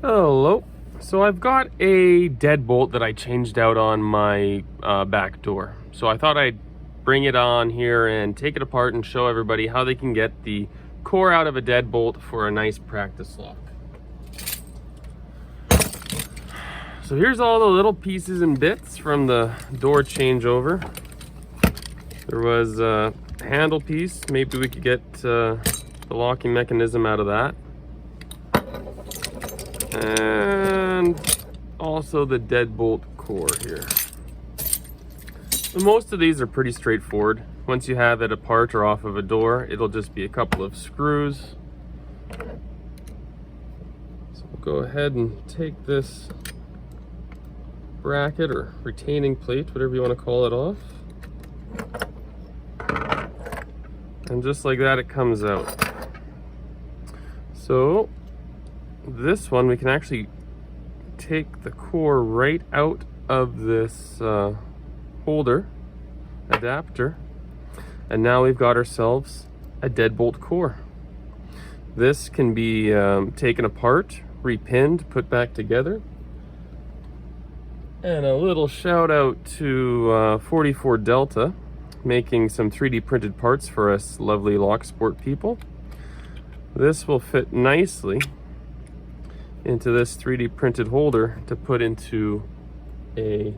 Hello. So I've got a deadbolt that I changed out on my back door. So I thought I'd bring it on here and take it apart and show everybody how they can get the core out of a deadbolt for a nice practice lock. So here's all the little pieces and bits from the door changeover. There was a handle piece. Maybe we could get the locking mechanism out of that. And also the deadbolt core here. Most of these are pretty straightforward. Once you have it apart or off of a door, it'll just be a couple of screws. So we'll go ahead and take this bracket or retaining plate, whatever you want to call it, off. And just like that, it comes out. So this one, we can actually take the core right out of this holder adapter, and now we've got ourselves a deadbolt core. This can be taken apart, repinned, put back together. And a little shout out to 44 Delta, making some 3D printed parts for us lovely lock sport people. This will fit nicely into this 3D printed holder to put into a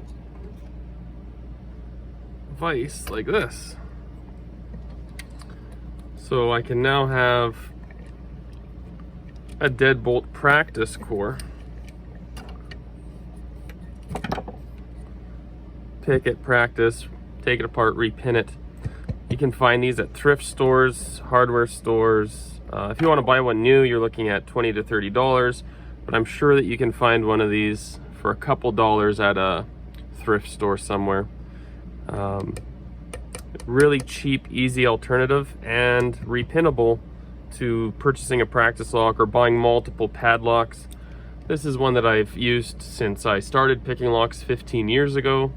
vise like this. So I can now have a deadbolt practice core. Pick it, practice, take it apart, repin it. You can find these at thrift stores, hardware stores. If you want to buy one new, you're looking at $20 to $30. But I'm sure that you can find one of these for a couple dollars at a thrift store somewhere. Really cheap, easy alternative and repinnable to purchasing a practice lock or buying multiple padlocks. This is one that I've used since I started picking locks 15 years ago.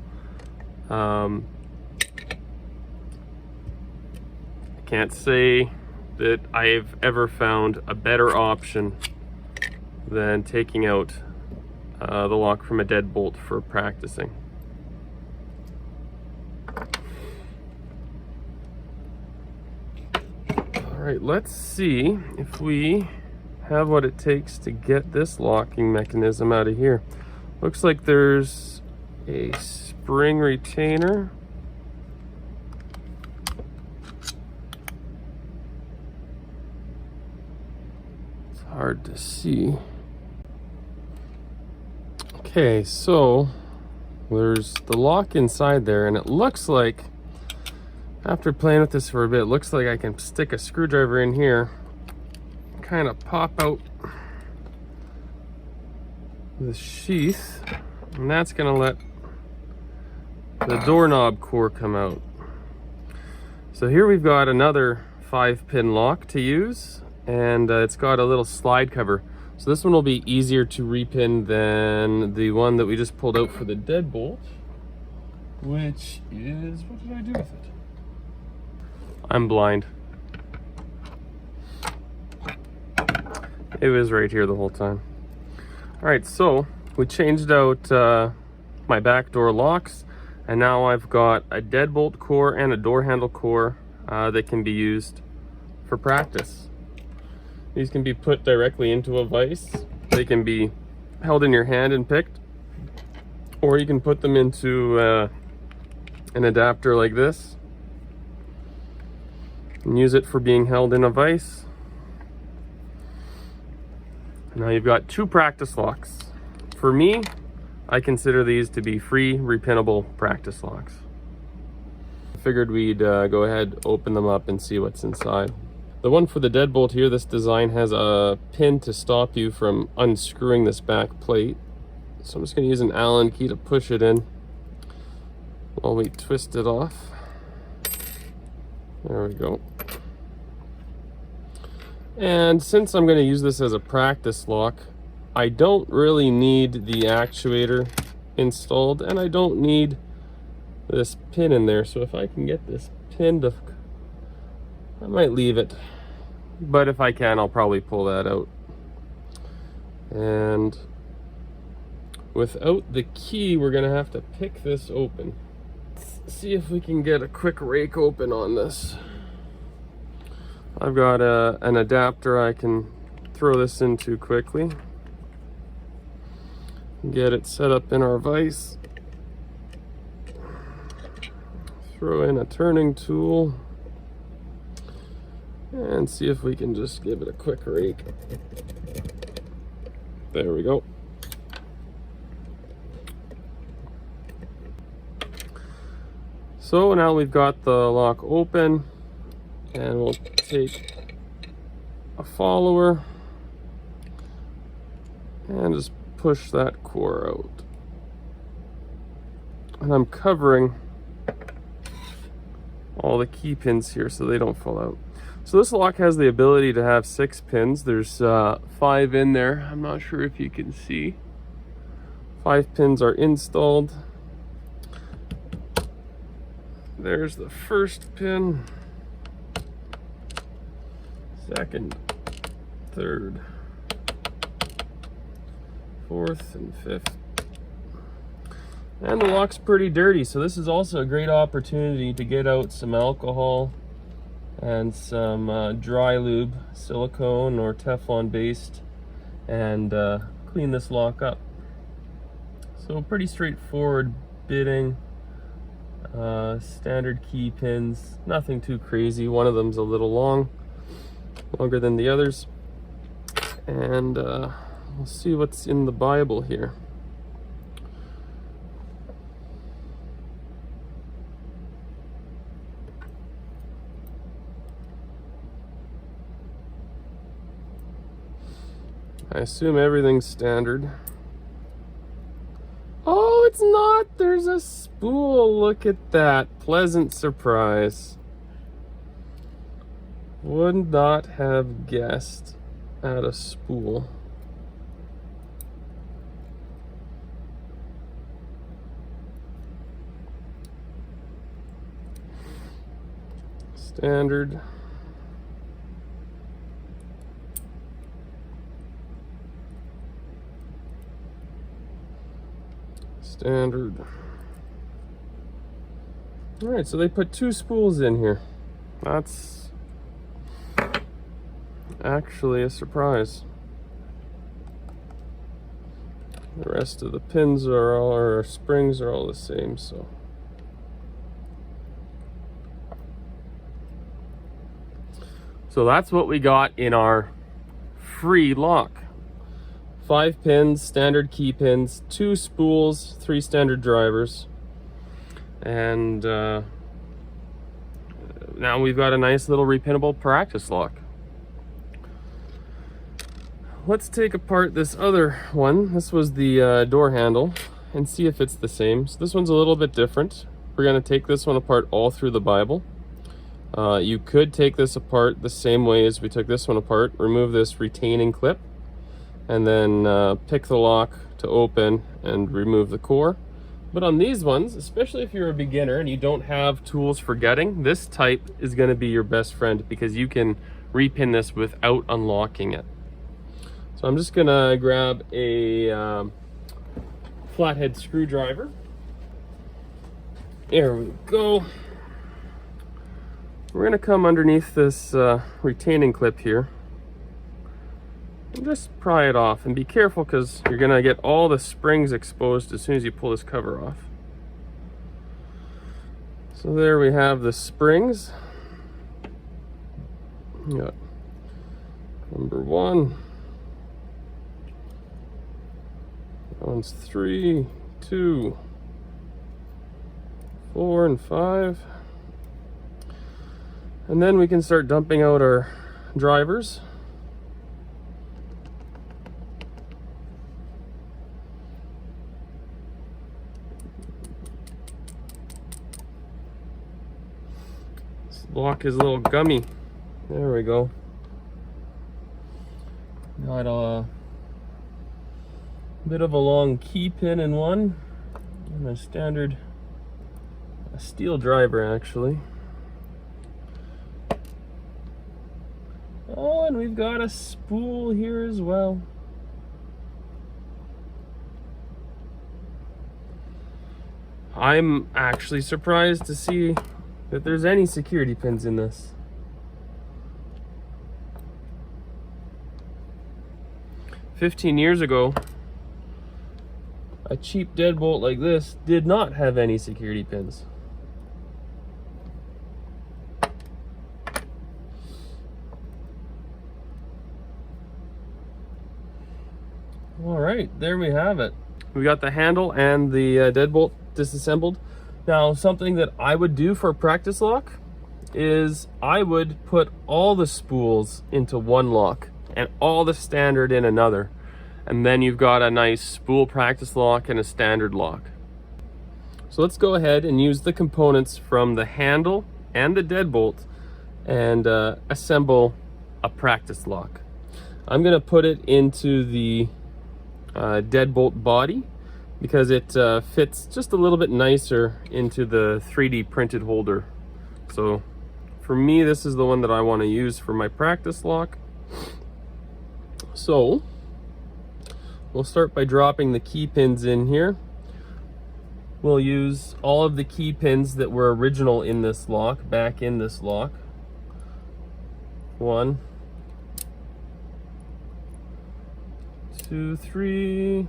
I can't say that I've ever found a better option than taking out the lock from a deadbolt for practicing. Alright, let's see if we have what it takes to get this locking mechanism out of here. Looks like there's a spring retainer. It's hard to see. Okay, so there's the lock inside there, and it looks like, after playing with this for a bit, it looks like I can stick a screwdriver in here, kind of pop out the sheath, and that's going to let the doorknob core come out. So here we've got another 5-pin lock to use, and it's got a little slide cover. So this one will be easier to repin than the one that we just pulled out for the deadbolt, which is, what did I do with it? I'm blind. It was right here the whole time. All right, so we changed out my back door locks, and now I've got a deadbolt core and a door handle core that can be used for practice. These can be put directly into a vise. They can be held in your hand and picked, or you can put them into an adapter like this and use it for being held in a vise. Now you've got 2 practice locks. For me, I consider these to be free repinnable practice locks. I figured we'd go ahead, open them up and see what's inside. The one for the deadbolt here, this design has a pin to stop you from unscrewing this back plate. So I'm just going to use an Allen key to push it in while we twist it off. There we go. And since I'm going to use this as a practice lock, I don't really need the actuator installed, and I don't need this pin in there. So if I can get this pin to, I might leave it, but if I can, I'll probably pull that out. And without the key, we're gonna have to pick this open. Let's see if we can get a quick rake open on this. I've got an adapter I can throw this into quickly. Get it set up in our vise. Throw in a turning tool. And see if we can just give it a quick rake. There we go. So now we've got the lock open, and we'll take a follower and just push that core out. And I'm covering all the key pins here so they don't fall out. So this lock has the ability to have 6 pins. There's 5 in there. I'm not sure if you can see. 5 pins are installed. There's the first pin, second, third, fourth, and fifth. And the lock's pretty dirty, so this is also a great opportunity to get out some alcohol and some dry lube, silicone or Teflon based, and clean this lock up. So pretty straightforward bitting, standard key pins, nothing too crazy. One of them's a little longer than the others. And we'll see what's in the Bible here. I assume everything's standard. Oh, it's not! There's a spool! Look at that. Pleasant surprise. Would not have guessed at a spool. Standard. Standard. All right, so they put 2 spools in here. That's actually a surprise. The rest of the pins are all, or springs are all the same, so. So that's what we got in our free lock. 5 pins, standard key pins, 2 spools, 3 standard drivers. And now we've got a nice little repinnable practice lock. Let's take apart this other one. This was the door handle, and see if it's the same. So this one's a little bit different. We're gonna take this one apart all through the Bible. You could take this apart the same way as we took this one apart. Remove this retaining clip, and then pick the lock to open and remove the core. But on these ones, especially if you're a beginner and you don't have tools for getting, this type is going to be your best friend because you can repin this without unlocking it. So I'm just going to grab a flathead screwdriver. There we go. We're going to come underneath this retaining clip here. And just pry it off, and be careful because you're gonna get all the springs exposed as soon as you pull this cover off. So there we have the springs. Got number 1. That one's 3, 2, 4, and 5. And then we can start dumping out our drivers. Block is a little gummy. There we go. Got a bit of a long key pin in one, and a standard steel driver actually. Oh, and we've got a spool here as well. I'm actually surprised to see that there's any security pins in this. "15 years ago, a cheap deadbolt like this did not have any security pins." All right, there we have it. We got the handle and the deadbolt disassembled. Now, something that I would do for a practice lock is I would put all the spools into one lock and all the standard in another. And then you've got a nice spool practice lock and a standard lock. So let's go ahead and use the components from the handle and the deadbolt and assemble a practice lock. I'm gonna put it into the deadbolt body because it fits just a little bit nicer into the 3D printed holder. So for me, this is the one that I want to use for my practice lock. So we'll start by dropping the key pins in here. We'll use all of the key pins that were original in this lock back in this lock. 1, 2, 3.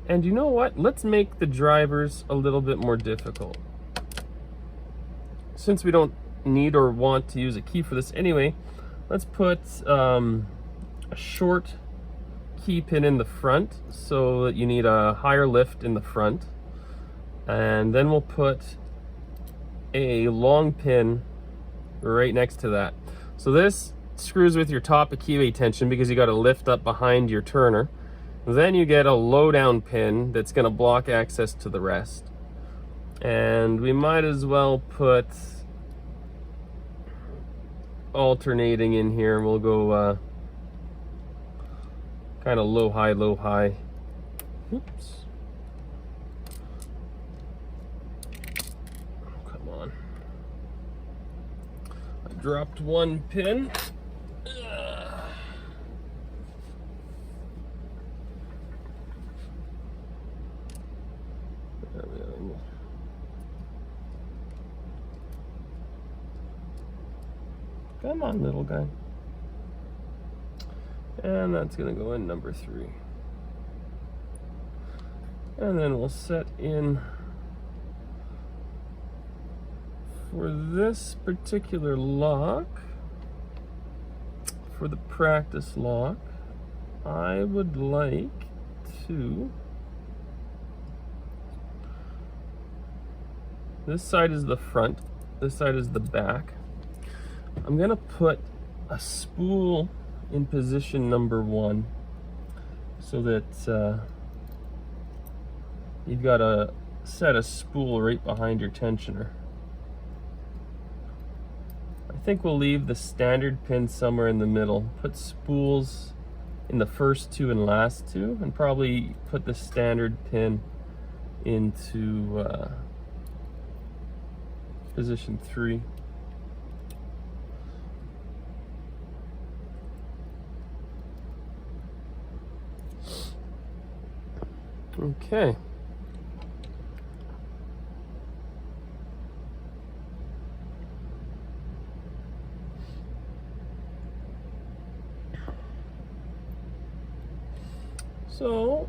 And you know what? Let's make the drivers a little bit more difficult. Since we don't need or want to use a key for this anyway, let's put a short key pin in the front so that you need a higher lift in the front. And then we'll put a long pin right next to that. So this screws with your top of keyway tension because you got to lift up behind your turner. Then you get a low down pin that's going to block access to the rest. And we might as well put alternating in here. We'll go kind of low high, low high. Oops. Come on. I dropped one pin. Come on, little guy. And that's gonna go in number 3. And then we'll set in for this particular lock, for the practice lock, I would like to, this side is the front, this side is the back. I'm gonna put a spool in position number 1 so that you've got a set of spool right behind your tensioner. I think we'll leave the standard pin somewhere in the middle. Put spools in the first 2 and last 2, and probably put the standard pin into position 3. Okay. So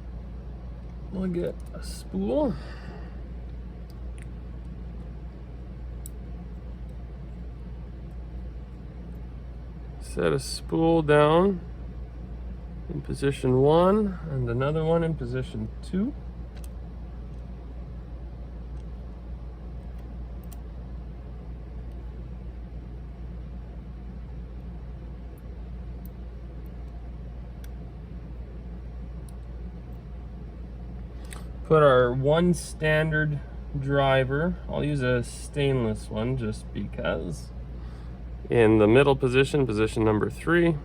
we'll get a spool. Set a spool down in position 1 and another one in position 2. Put our one standard driver, I'll use a stainless one just because, in the middle position, position number 3.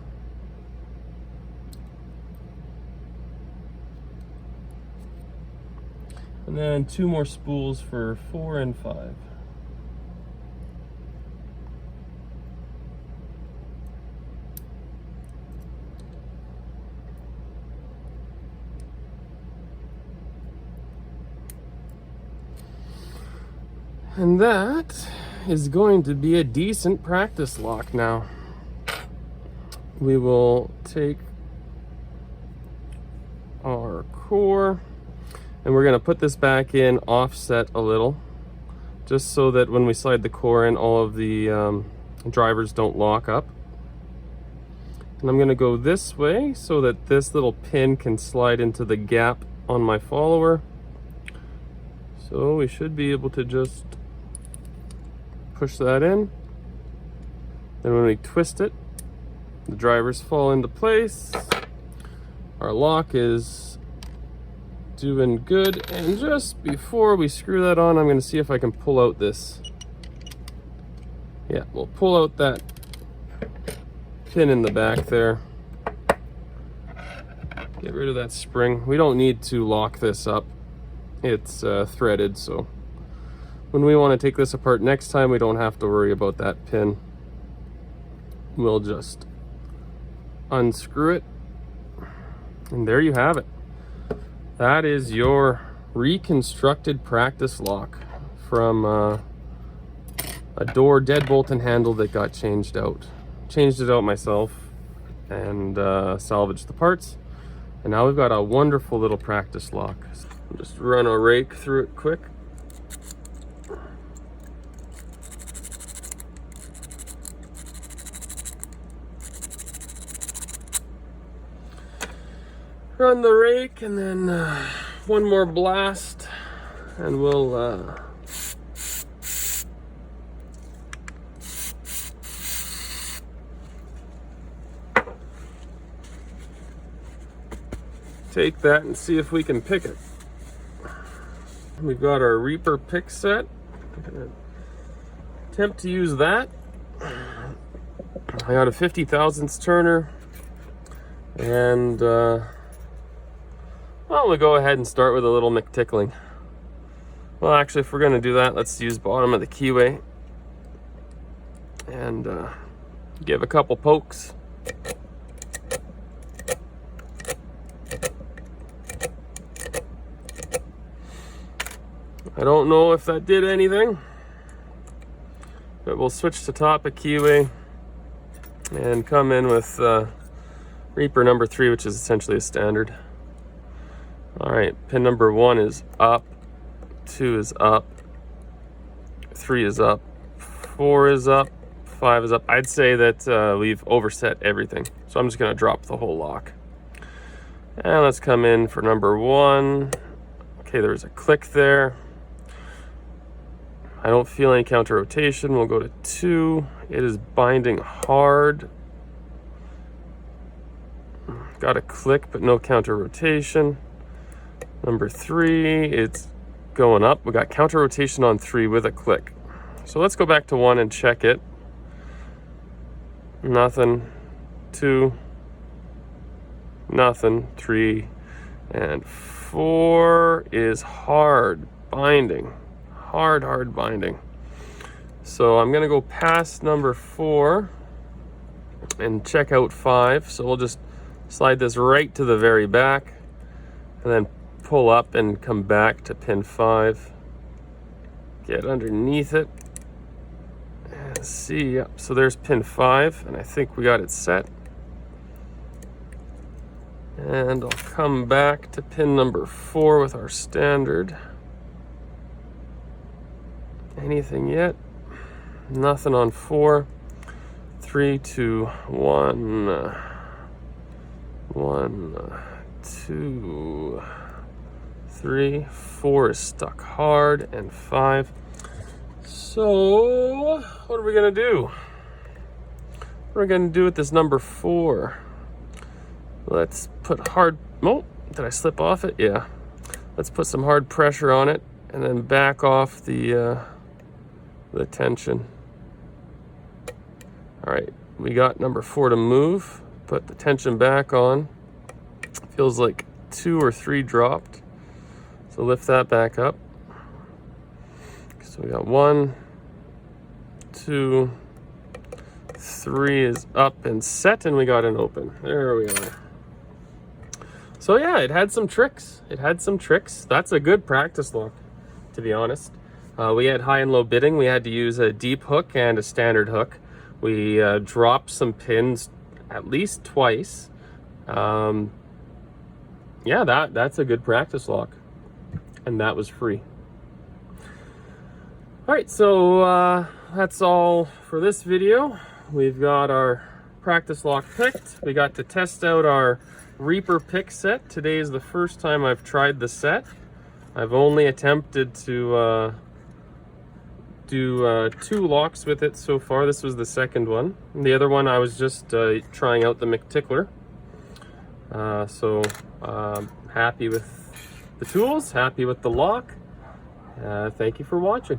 And then 2 more spools for 4 and 5. And that is going to be a decent practice lock now. We will take our core and we're going to put this back in offset a little, just so that when we slide the core in, all of the drivers don't lock up. And I'm going to go this way so that this little pin can slide into the gap on my follower. So we should be able to just push that in. Then when we twist it, the drivers fall into place. Our lock is doing good. And just before we screw that on, I'm going to see if I can pull out this. Yeah, we'll pull out that pin in the back there. Get rid of that spring. We don't need to lock this up. It's threaded, so when we want to take this apart next time, we don't have to worry about that pin. We'll just unscrew it, and there you have it. That is your reconstructed practice lock from a door deadbolt and handle that got changed out. Changed it out myself and salvaged the parts, and now we've got a wonderful little practice lock. Just run a rake through it quick. Run the rake and then one more blast and we'll take that and see if we can pick it. We've got our Reaper pick set. I'm gonna attempt to use that. I got a 50 thousandths turner, and well, we'll go ahead and start with a little McTickling. Well, actually, if we're gonna do that, let's use bottom of the keyway and give a couple pokes. I don't know if that did anything, but we'll switch to top of keyway and come in with Reaper number 3, which is essentially a standard. All right, pin number 1 is up, 2 is up, 3 is up, 4 is up, 5 is up. I'd say that we've overset everything, so I'm just gonna drop the whole lock. And let's come in for number 1. Okay, there's a click there. I don't feel any counter rotation. We'll go to 2. It is binding hard. Got a click, but no counter rotation. Number 3, it's going up. We got counter rotation on 3 with a click. So let's go back to 1 and check it. Nothing. 2. Nothing. 3. And 4 is hard binding. Hard binding. So I'm gonna go past number 4 and check out 5. So we'll just slide this right to the very back and then pull up and come back to pin 5. Get underneath it and see. Yep. So there's pin 5, and I think we got it set. And I'll come back to pin number 4 with our standard. Anything yet? Nothing on 4. 3, 2, 1. 1, 2, 3. 4 is stuck hard, and 5. So what are we gonna do? What are we gonna do with this number 4? Let's put hard. Oh, did I slip off it? Yeah. Let's put some hard pressure on it and then back off the tension. All right, we got number 4 to move. Put the tension back on. Feels like 2 or 3 dropped. So lift that back up. So we got 1, 2, 3 is up and set, and we got an open. There we are. So yeah, it had some tricks. It had some tricks. That's a good practice lock, to be honest. We had high and low bitting. We had to use a deep hook and a standard hook. We dropped some pins at least twice. Yeah, that's a good practice lock, and that was free. All right, so that's all for this video. We've got our practice lock picked. We got to test out our Reaper pick set. Today is the first time I've tried the set. I've only attempted to do 2 locks with it so far. This was the second one. The other one I was just trying out the Tickler. So happy with the tools, happy with the lock. Thank you for watching.